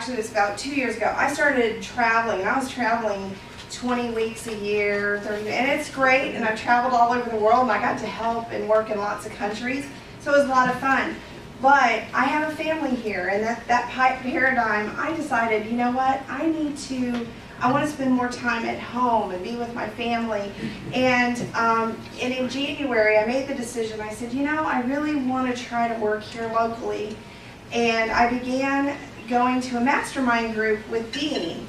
actually it was about 2 years ago, I started traveling, and I was traveling 20 weeks a year, 30, and it's great, and I've traveled all over the world, and I got to help and work in lots of countries, so it was a lot of fun. But I have a family here, and that paradigm, I decided, you know what, I want to spend more time at home and be with my family. And in January, I made the decision, I said, you know, I really want to try to work here locally. And I began going to a mastermind group with Dean.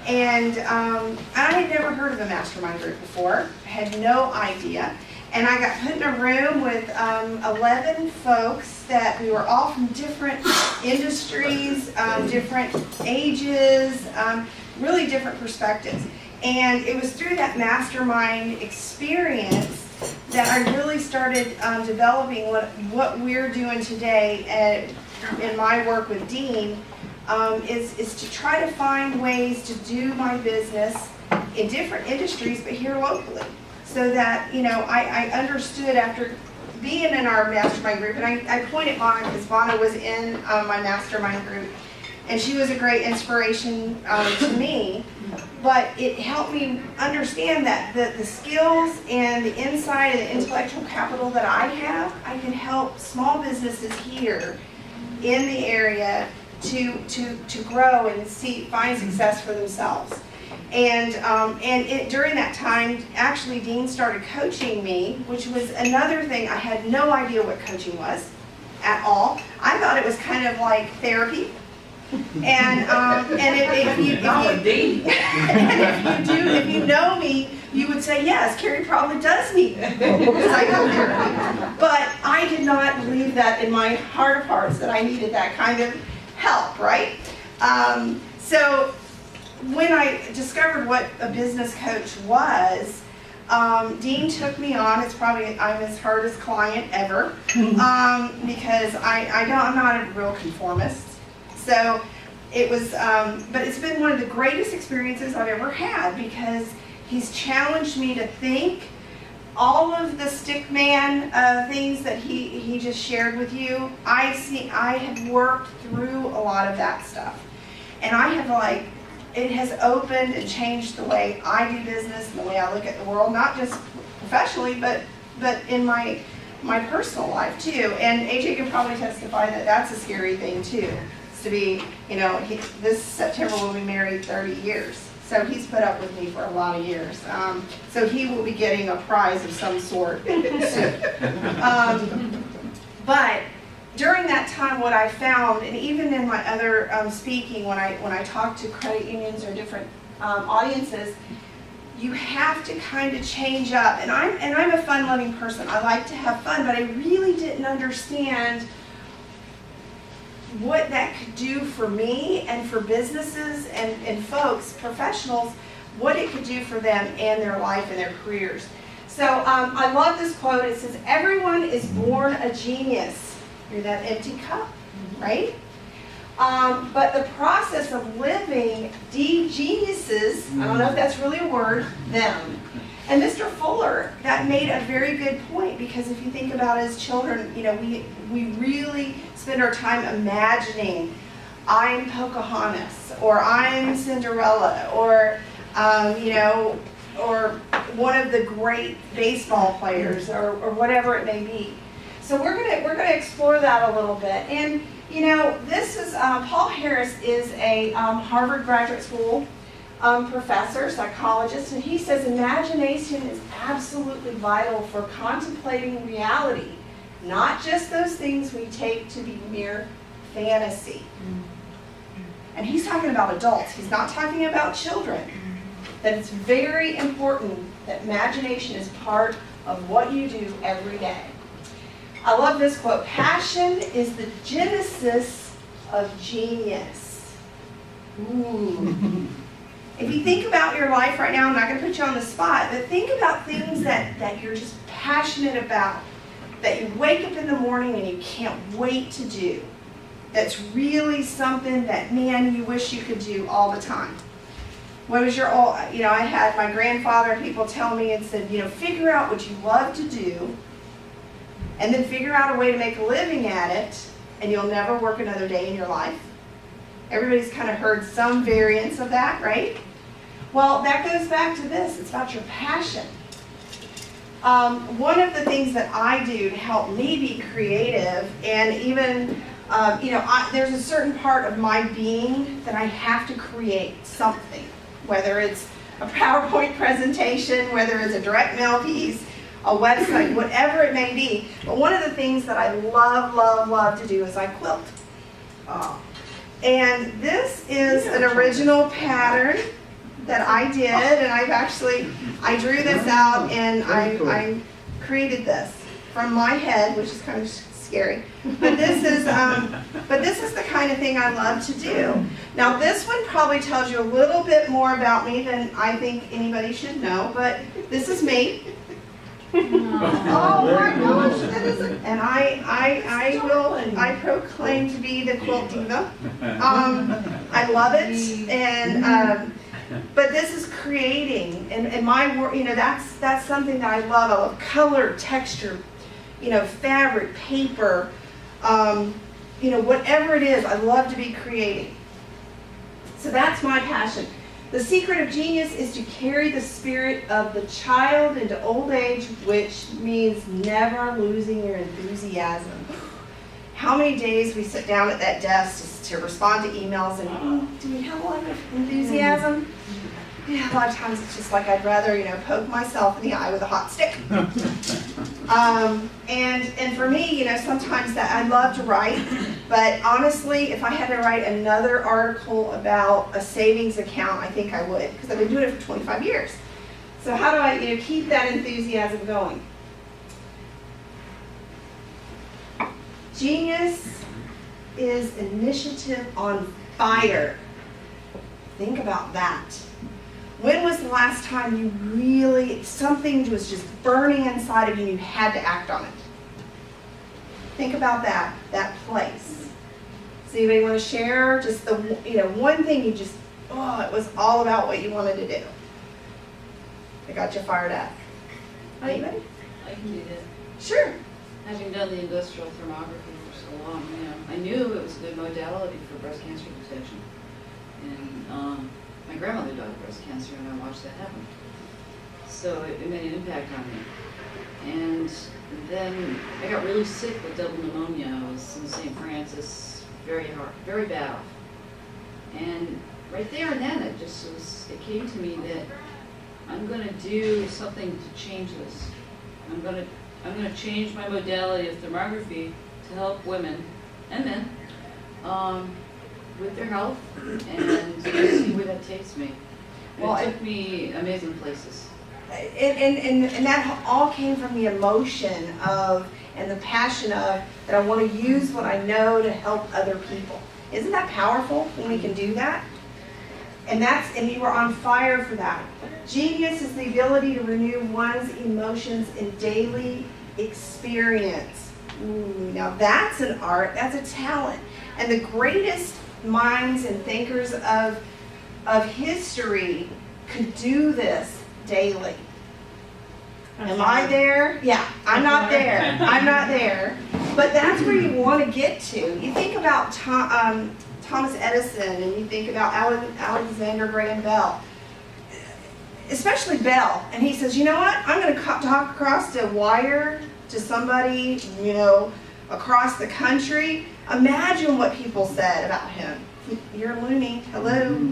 And I had never heard of a mastermind group before. I had no idea. And I got put in a room with 11 folks that we were all from different industries, different ages, really different perspectives. And it was through that mastermind experience that I really started developing what we're doing today in my work with Dean, is to try to find ways to do my business in different industries, but here locally. So that, you know, I understood after being in our mastermind group, and I pointed Vonna because Vonna was in my mastermind group, and she was a great inspiration to me, but it helped me understand that the skills and the insight and the intellectual capital that I have, I can help small businesses here in the area to grow and find success for themselves. And during that time, actually, Dean started coaching me, which was another thing. I had no idea what coaching was at all. I thought it was kind of like therapy. And if you know me, you would say, yes, Kerri probably does need psychotherapy. But I did not believe that in my heart of hearts that I needed that kind of help, right? So when I discovered what a business coach was, Dean took me on. It's probably I'm his hardest client ever, because I'm not a real conformist. So it was, but it's been one of the greatest experiences I've ever had, because he's challenged me to think. All of the stick man things that he just shared with you, I have worked through a lot of that stuff, and I have it has opened and changed the way I do business and the way I look at the world, not just professionally, but in my personal life too. And AJ can probably testify that that's a scary thing too. It's to be, you know, this September we'll be married 30 years. So he's put up with me for a lot of years. So he will be getting a prize of some sort soon. But during that time, what I found, and even in my other speaking, when I talk to credit unions or different audiences, you have to kind of change up. And I'm a fun-loving person. I like to have fun, but I really didn't understand what that could do for me and for businesses and folks, professionals, what it could do for them and their life and their careers. So I love this quote. It says, everyone is born a genius. You're that empty cup, right? But the process of living de-geniuses, I don't know if that's really a word, them. And Mr. Fuller, that made a very good point, because if you think about it as children, you know, we really spend our time imagining I'm Pocahontas, or I'm Cinderella, or you know, or one of the great baseball players, or whatever it may be. So we're gonna explore that a little bit. And you know, this is Paul Harris is a Harvard Graduate School professor, psychologist, and he says imagination is absolutely vital for contemplating reality, not just those things we take to be mere fantasy. And he's talking about adults. He's not talking about children. That it's very important that imagination is part of what you do every day. I love this quote. Passion is the genesis of genius. Ooh. If you think about your life right now, I'm not going to put you on the spot, but think about things that you're just passionate about, that you wake up in the morning and you can't wait to do. That's really something that, man, you wish you could do all the time. What was your, you know, I had my grandfather, people tell me and said, you know, figure out what you love to do, and then figure out a way to make a living at it, and you'll never work another day in your life. Everybody's kind of heard some variants of that, right? Well, that goes back to this. It's about your passion. One of the things that I do to help me be creative, and even, there's a certain part of my being that I have to create something, whether it's a PowerPoint presentation, whether it's a direct mail piece, a website, whatever it may be. But one of the things that I love, love, love to do is I quilt. And this is an original pattern that I did, and I drew this out, and I created this from my head, which is kind of scary. But this is the kind of thing I love to do. Now this one probably tells you a little bit more about me than I think anybody should know, but this is me. Oh my gosh, that is and I proclaim to be the quilt diva. I love it, and but this is creating, and my work, that's something that I love. I love color, texture, fabric, paper, whatever it is, I love to be creating. So that's my passion. The secret of genius is to carry the spirit of the child into old age, which means never losing your enthusiasm. How many days we sit down at that desk to respond to emails and, do we have a lot of enthusiasm? Yeah, a lot of times it's just like I'd rather, poke myself in the eye with a hot stick. And for me, sometimes that I love to write, but honestly, if I had to write another article about a savings account, I think I would, because I've been doing it for 25 years. So how do I, keep that enthusiasm going? Genius is initiative on fire. Think about that. When was the last time you really, something was just burning inside of you and you had to act on it? Think about that place. Does anybody want to share just the, one thing you just, it was all about what you wanted to do? It got you fired up. Anybody? I can do that. Sure. Having done the industrial thermography for so long, I knew it was a good modality for breast cancer detection. And my grandmother died of breast cancer, and I watched that happen. So it made an impact on me. And then I got really sick with double pneumonia. I was in St. Francis, very hard, very bad. And right there and then, it came to me that I'm going to do something to change this. I'm going to change my modality of thermography to help women and men with their health, and see where that takes me. Well, it took me amazing places. And that all came from the emotion of, and the passion of, that I want to use what I know to help other people. Isn't that powerful when we can do that? And you were on fire for that. Genius is the ability to renew one's emotions in daily experience. Now that's an art, that's a talent. And the greatest minds and thinkers of history could do this daily. Am I there? Yeah, I'm not there. I'm not there. But that's where you want to get to. You think about Thomas Edison, and you think about Alexander Graham Bell, especially Bell. And he says, you know what? I'm going to talk across the wire to somebody, across the country. Imagine what people said about him. You're loony. Hello.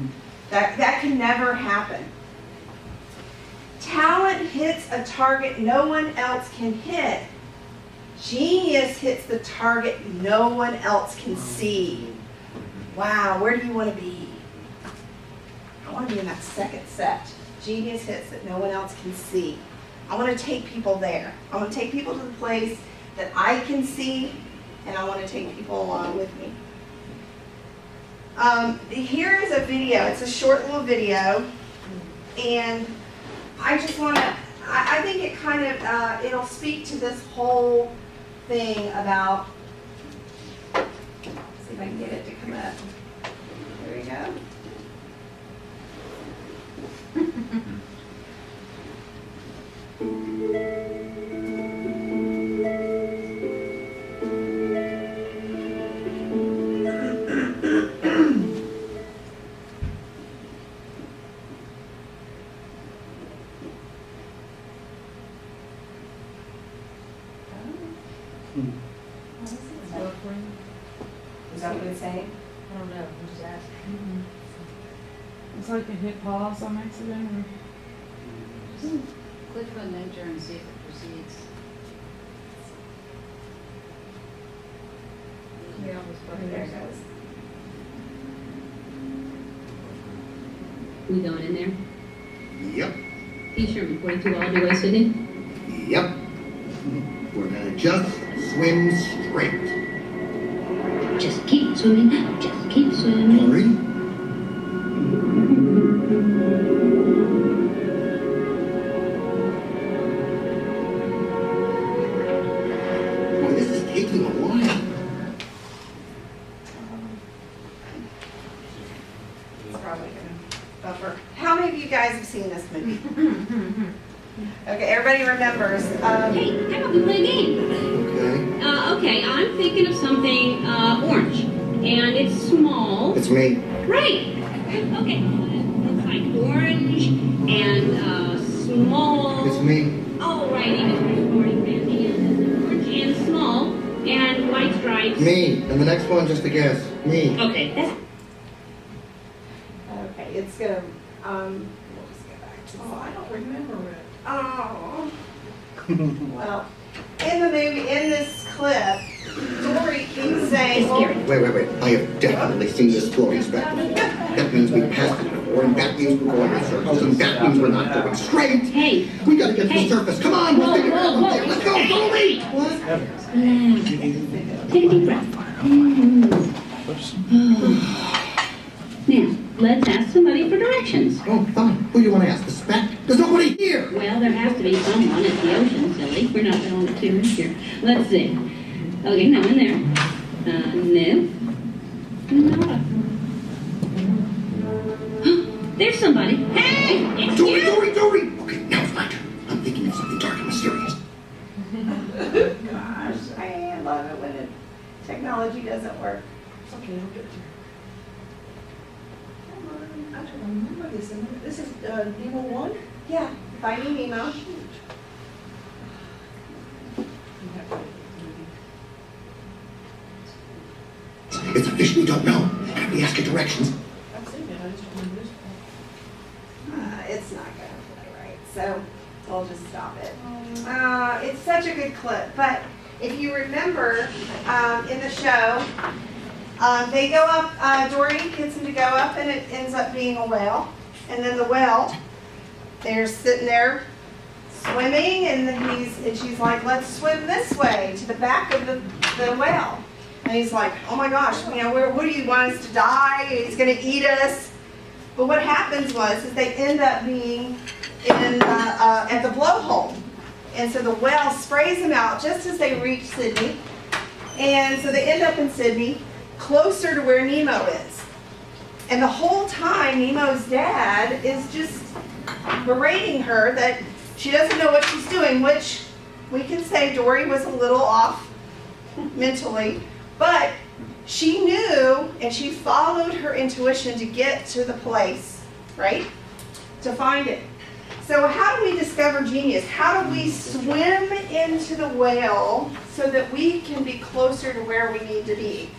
That can never happen. Talent hits a target no one else can hit. Genius hits the target no one else can see. Wow, where do you want to be? I want to be in that second set. Genius hits that no one else can see. I want to take people there. I want to take people to the place that I can see, and I want to take people along with me. Here is a video. It's a short little video, and I just want to, I think it kind of, it'll speak to this whole thing about, let's see if I can get it to come up. There we go. Is that what it's saying? I don't know, I'm just asking. It's like it hit pause on accident or. Click on enter and see if it proceeds. Here, I'll just put There it it goes. We going in there? Yep, Be Sherman, 42 Alderway, Sydney. yep. We're gonna just swim straight. Just keep swimming, just keep swimming. Dory? Boy, this is taking a while. It's probably gonna buffer. How many of you guys have seen this movie? Okay, everybody remembers. Hey, how about we play a game? Okay. Okay, I'm thinking of something orange. And it's small. It's me. Right. Okay. It's like orange and small. It's me. Oh, right. Even sporting fan. And orange and small and white stripes. Me. And the next one, just a guess. Me. Okay, that's Okay, it's gonna, we'll just go back to the Oh, I don't remember it. Oh. Well, in the movie, in this clip, Dory keeps saying, well, Wait. I have definitely seen this story spectrum. That means we passed it before, and that means we're going in circles, and that means we're not going straight. Hey. We gotta get to the Hey. surface. Come on, we'll figure it out up there. Let's go, follow me. What? Take a deep breath. Now, let's ask somebody for directions. Oh, fine. Who do you want to ask? The spec? There's nobody here. Well, there has to be someone at the ocean, silly. We're not the only two in here. Let's see. Okay, no one there. No. Nada. There's somebody. Hey, it's you. Dory. Okay, now it's my turn. I'm thinking of something dark and mysterious. gosh, I love it when technology doesn't work. It's okay, I'll get it to you. I don't remember this. This is Nemo 1? Yeah, Finding Nemo. It's a fish we don't know. And if we ask it directions, I've seen it, I just don't remember this part. It's not gonna play right, so we'll just stop it. It's such a good clip, but if you remember, in the show, they go up, Dory gets him to go up and it ends up being a whale. And then the whale, they're sitting there swimming and she's like, let's swim this way to the back of the whale. And he's like, oh my gosh, what do you want us to die? He's gonna eat us. But what happens is they end up being at the blowhole. And so the whale sprays them out just as they reach Sydney. And so they end up in Sydney, closer to where Nemo is. And the whole time, Nemo's dad is just berating her that she doesn't know what she's doing, which we can say Dory was a little off mentally. But she knew and she followed her intuition to get to the place, right? To find it. So how do we discover genius? How do we swim into the whale so that we can be closer to where we need to be?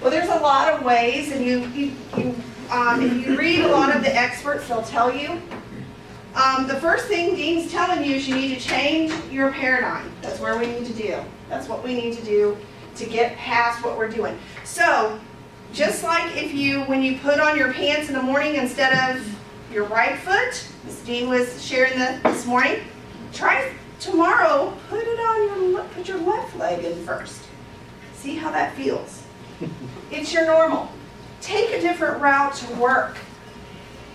Well, there's a lot of ways, and if you read a lot of the experts, they'll tell you. The first thing Dean's telling you is you need to change your paradigm. That's where we need to do. That's what we need to do to get past what we're doing. So, just like when you put on your pants in the morning instead of your right foot, as Dean was sharing this morning, try tomorrow, put your left leg in first. See how that feels. It's your normal. Take a different route to work.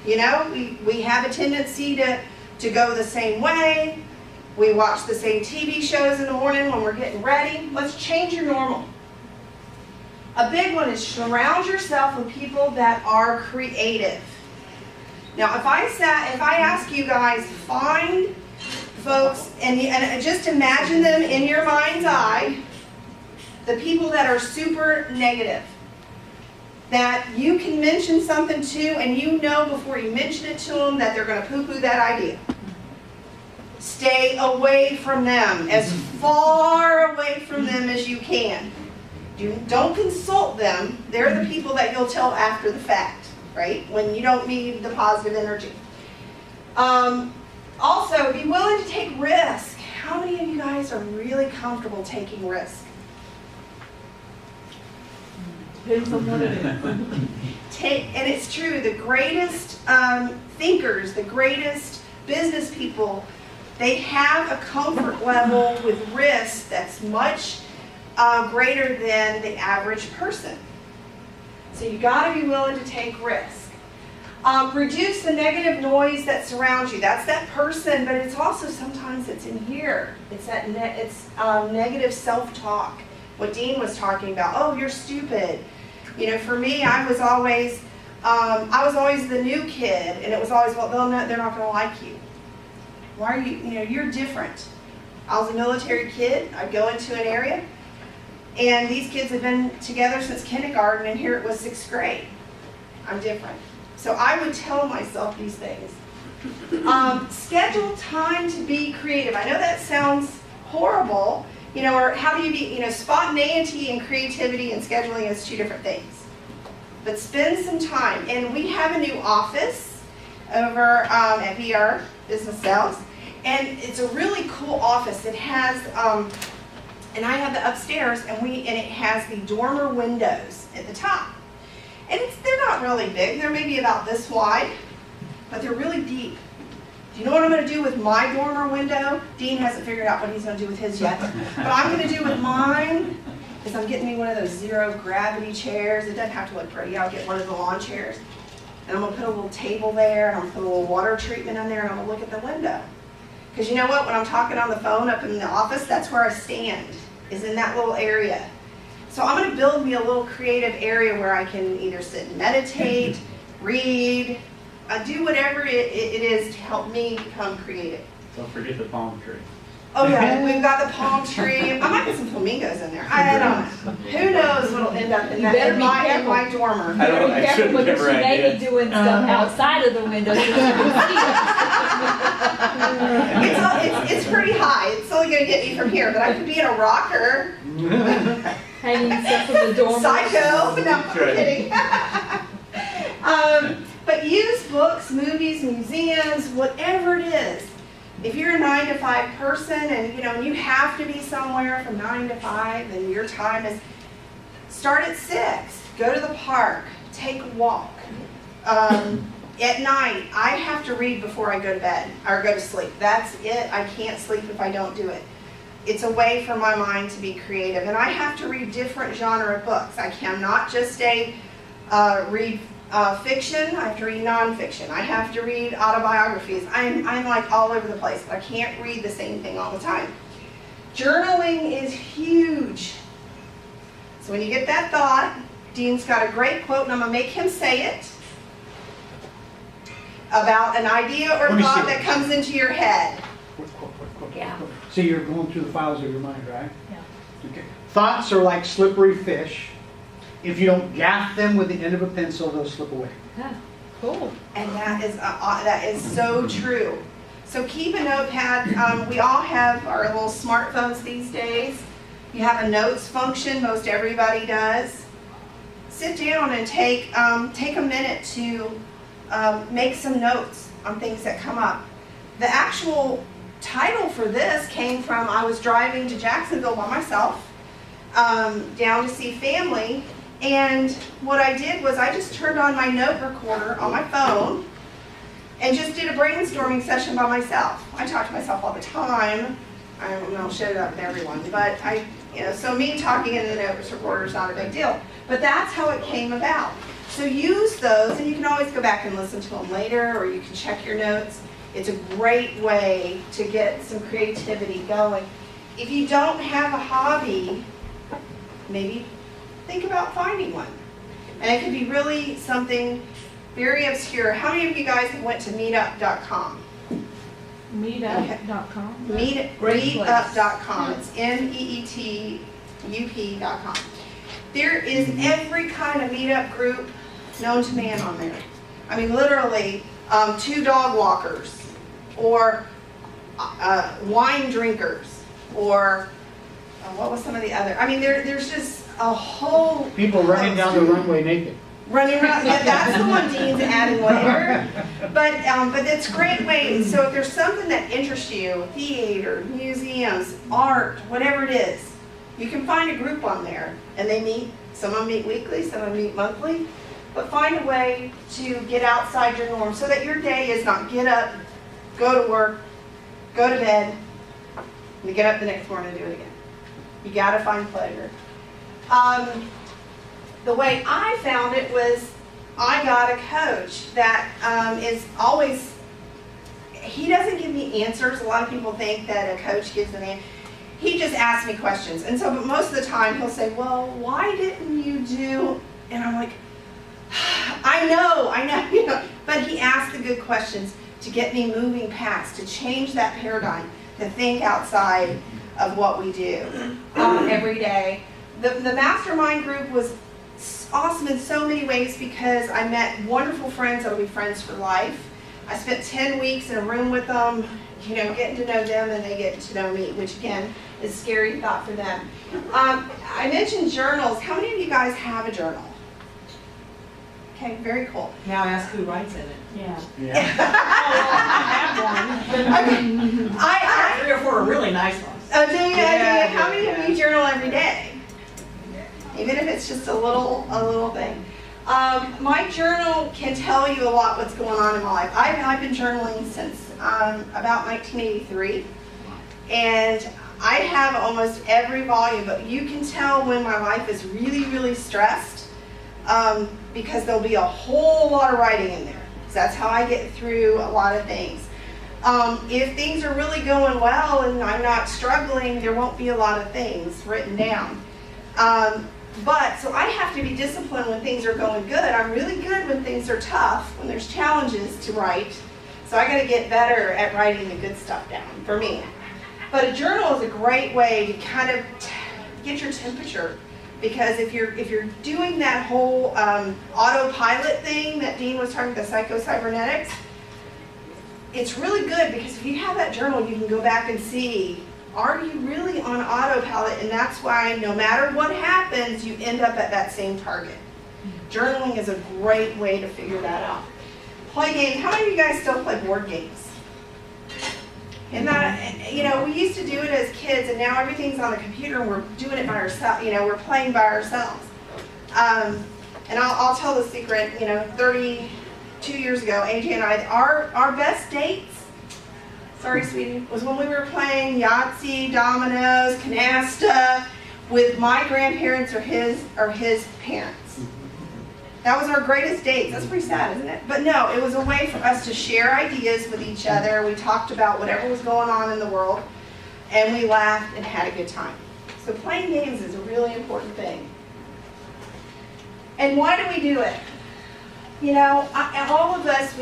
You know, we have a tendency to go the same way. We watch the same TV shows in the morning when we're getting ready. Let's change your normal. A big one is surround yourself with people that are creative. Now, if I ask you guys, find folks and just imagine them in your mind's eye, the people that are super negative, that you can mention something to and you know before you mention it to them that they're going to poo-poo that idea. Stay away from them, as far away from them as you can. Don't consult them. They're the people that you'll tell after the fact, right? When you don't need the positive energy. Also, be willing to take risk. How many of you guys are really comfortable taking risk? Depends on what it is. And it's true, the greatest thinkers, the greatest business people, they have a comfort level with risk that's much greater than the average person. So you got to be willing to take risk. Reduce the negative noise that surrounds you. That's that person, but it's also sometimes it's in here. It's that negative self-talk. What Dean was talking about. Oh, you're stupid. You know, for me, I was always the new kid, and it was always, well, they're not going to like you. Why are you? You know, you're different. I was a military kid. I'd go into an area, and these kids had been together since kindergarten, and here it was 6th grade. I'm different. So I would tell myself these things. Schedule time to be creative. I know that sounds horrible, you know, or how do you be, you know, spontaneity and creativity and scheduling is 2 different things. But spend some time. And we have a new office over at VR Business Sales. And it's a really cool office. It has, and I have the upstairs, and it has the dormer windows at the top. And they're not really big. They're maybe about this wide, but they're really deep. Do you know what I'm going to do with my dormer window? Dean hasn't figured out what he's going to do with his yet. But I'm going to do with mine is I'm getting me one of those 0 gravity chairs. It doesn't have to look pretty. I'll get one of the lawn chairs. And I'm going to put a little table there, and I'm going to put a little water treatment in there, and I'm going to look at the window. Because you know what? When I'm talking on the phone up in the office, that's where I stand, is in that little area. So I'm going to build me a little creative area where I can either sit and meditate, read, do whatever it is to help me become creative. Don't forget the palm tree. Oh yeah, we've got the palm tree. I might get some flamingos in there. I don't know. Who knows what'll end up in, in my dormer. I don't know. I shouldn't Because give her you may be ideas. doing stuff outside of the window. So you can see it. It's pretty high. It's only going to get me from here, but I could be in a rocker. Hanging stuff from the dormer. Psycho. No, I'm That's right. kidding. But use books, movies, museums, whatever it is. If you're a 9 to 5 person and you have to be somewhere from 9 to 5 and your time is, start at 6, go to the park, take a walk. At night, I have to read before I go to bed or go to sleep. That's it. I can't sleep if I don't do it. It's a way for my mind to be creative. And I have to read different genre of books. I cannot just read fiction. I have to read nonfiction. I have to read autobiographies. I'm like all over the place, but I can't read the same thing all the time. Journaling is huge. So when you get that thought, Dean's got a great quote, and I'm going to make him say it, about an idea or Let me thought see. that comes into your head. Yeah. So you're going through the files of your mind, right? Yeah. Okay. Thoughts are like slippery fish. If you don't gaff them with the end of a pencil, they'll slip away. Yeah. Cool. And that is so true. So keep a notepad. We all have our little smartphones these days. You have a notes function. Most everybody does. Sit down and take a minute to make some notes on things that come up. The actual title for this came from, I was driving to Jacksonville by myself, down to see family, and what I did was I just turned on my note recorder on my phone and just did a brainstorming session by myself. I talk to myself all the time. I don't share it up with everyone, but so me talking in the note recorder is not a big deal. But that's how it came about. So use those, and you can always go back and listen to them later, or you can check your notes. It's a great way to get some creativity going. If you don't have a hobby, maybe think about finding one. And it could be really something very obscure. How many of you guys have went to Meetup.com? Meetup.com. Meetup.com. It's MEETUP.com. There is every kind of meetup group known to man on there. I mean, literally, 2 dog walkers, or wine drinkers, or what was some of the other? I mean, there's just a whole People running down the runway naked. running around. Yeah, that's the one Dean's adding later. But it's great ways. So if there's something that interests you, theater, museums, art, whatever it is, you can find a group on there, and they meet. Some of them meet weekly, some of them meet monthly. But find a way to get outside your norm so that your day is not get up, go to work, go to bed, and get up the next morning and do it again. You gotta find pleasure. The way I found it was I got a coach that is always, he doesn't give me answers. A lot of people think that a coach gives an answer. He just asks me questions. And so, but most of the time he'll say, well, why didn't you do, and I'm like, I know, you know, but he asks the good questions to get me moving past, to change that paradigm, to think outside of what we do every day. The mastermind group was awesome in so many ways because I met wonderful friends that will be friends for life. I spent 10 weeks in a room with them, you know, getting to know them and they get to know me, which again is a scary thought for them. I mentioned journals. How many of you guys have a journal? Okay, very cool. Now ask who writes in it. Yeah. I have one. I have 3 or 4 really nice ones. Oh, do you? Yeah, How many yeah. of you journal every day? Even if it's just a little thing. My journal can tell you a lot what's going on in my life. I've been journaling since about 1983, and I have almost every volume. But you can tell when my life is really, really stressed because there'll be a whole lot of writing in there. So that's how I get through a lot of things. If things are really going well and I'm not struggling, there won't be a lot of things written down. But so I have to be disciplined when things are going good. I'm really good when things are tough, when there's challenges to write. So I got to get better at writing the good stuff down for me. But a journal is a great way to kind of get your temperature, because if you're doing that whole autopilot thing that Dean was talking about, the psycho-cybernetics, it's really good because if you have that journal, you can go back and see, are you really on autopilot? And that's why no matter what happens, you end up at that same target. Journaling is a great way to figure that out. Play games. How many of you guys still play board games? And that, you know, we used to do it as kids, and now everything's on the computer, and we're doing it by ourselves. You know, we're playing by ourselves. And I'll tell the secret. You know, 32 years ago, AJ and I, our best dates, sorry, sweetie, was when we were playing Yahtzee, dominoes, canasta with my grandparents or his parents. That was our greatest dates. That's pretty sad, isn't it? But no, it was a way for us to share ideas with each other. We talked about whatever was going on in the world, and we laughed and had a good time. So playing games is a really important thing. And why do we do it? You know, all of us,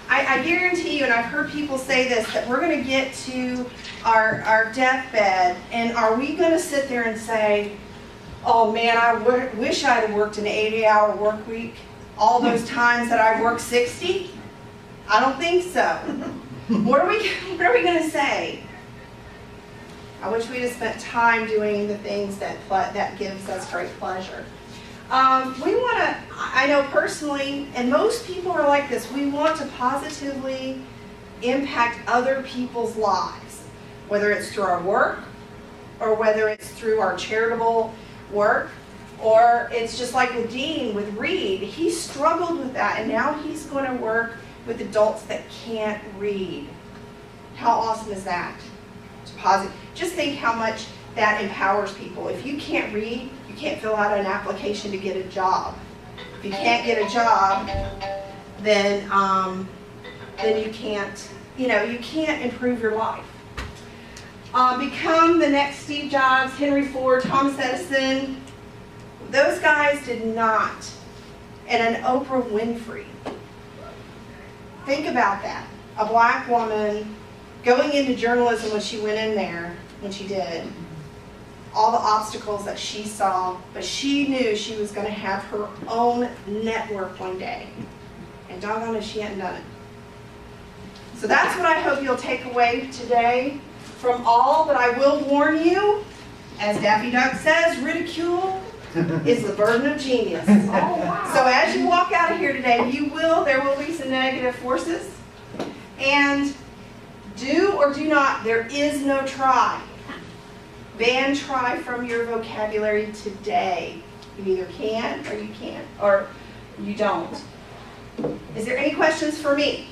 I guarantee you, and I've heard people say this, that we're going to get to our deathbed, and are we going to sit there and say, oh man, I wish I had worked an 80-hour work week all those times that I worked 60? I don't think so. What are we going to say? I wish we'd have spent time doing the things that gives us great pleasure. We want to, I know personally, and most people are like this, we want to positively impact other people's lives, whether it's through our work, or whether it's through our charitable work, or it's just like with Dean, with Reed. He struggled with that, and now he's going to work with adults that can't read. How awesome is that? It's positive. Just think how much that empowers people. If you can't read, you can't fill out an application to get a job. If you can't get a job, then you can't, you can't improve your life. Become the next Steve Jobs, Henry Ford, Thomas Edison. Those guys did not. And an Oprah Winfrey. Think about that. A black woman going into journalism when she went in there, when she did. All the obstacles that she saw, but she knew she was going to have her own network one day. And doggone it, she hadn't done it. So that's what I hope you'll take away today from all, but I will warn you, as Daffy Duck says, ridicule is the burden of genius. So as you walk out of here today, there will be some negative forces. And do or do not, there is no try. Ban try from your vocabulary today. You either can or you can't, or you don't. Is there any questions for me?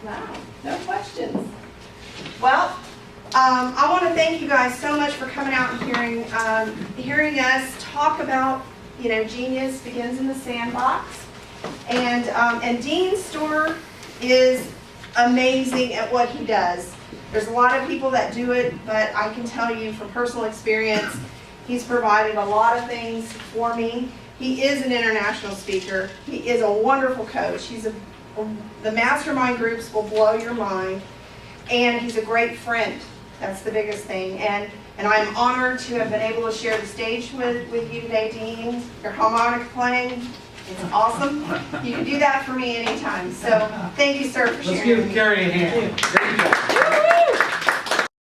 Wow, no questions. Well, I want to thank you guys so much for coming out and hearing us talk about, genius begins in the sandbox. And Dean's store is amazing at what he does. There's a lot of people that do it, but I can tell you from personal experience, he's provided a lot of things for me. He is an international speaker. He is a wonderful coach. The mastermind groups will blow your mind. And he's a great friend. That's the biggest thing. And I'm honored to have been able to share the stage with you today, Dean. Your harmonica playing, it's awesome. You can do that for me anytime. So thank you, sir, for sharing. Let's give Kerri a hand. Great job.